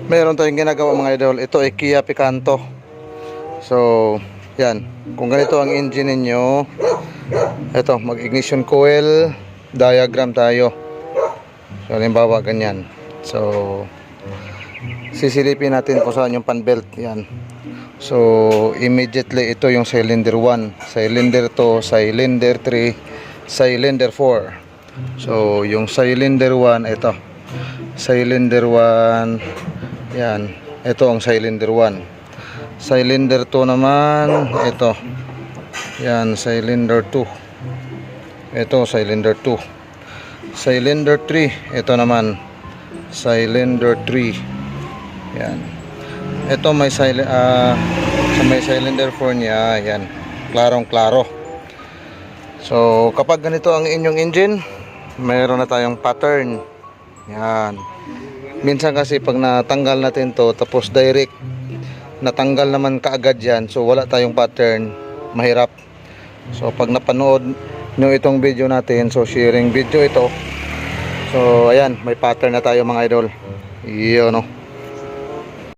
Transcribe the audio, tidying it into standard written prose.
Meron tayong ginagawa mga idol. Ito ay Kia Picanto. So, yan. Kung ganito ang engine ninyo, ito, mag-ignition coil diagram tayo. So, halimbawa, ganyan. So, sisilipin natin kung saan yung pan belt. Yan. So, immediately, ito yung cylinder 1, cylinder 2, cylinder 3, cylinder 4. So, yung cylinder 1, ito. Cylinder 1, yan. Ito ang cylinder 1. Cylinder 2 naman, ito. Yan, cylinder 2. Ito, cylinder 2. Cylinder 3, ito naman. Cylinder 3. Yan. Ito may may cylinder 4 niya, yan. Klarong-klaro. So, kapag ganito ang inyong engine, mayroon na tayong pattern. Yan. Minsan kasi pag natanggal natin to, tapos direct natanggal naman kaagad yan, so wala tayong pattern, mahirap. So pag napanood nyo itong video natin, so sharing video ito, so ayan, may pattern na tayo mga idol. Yun, no?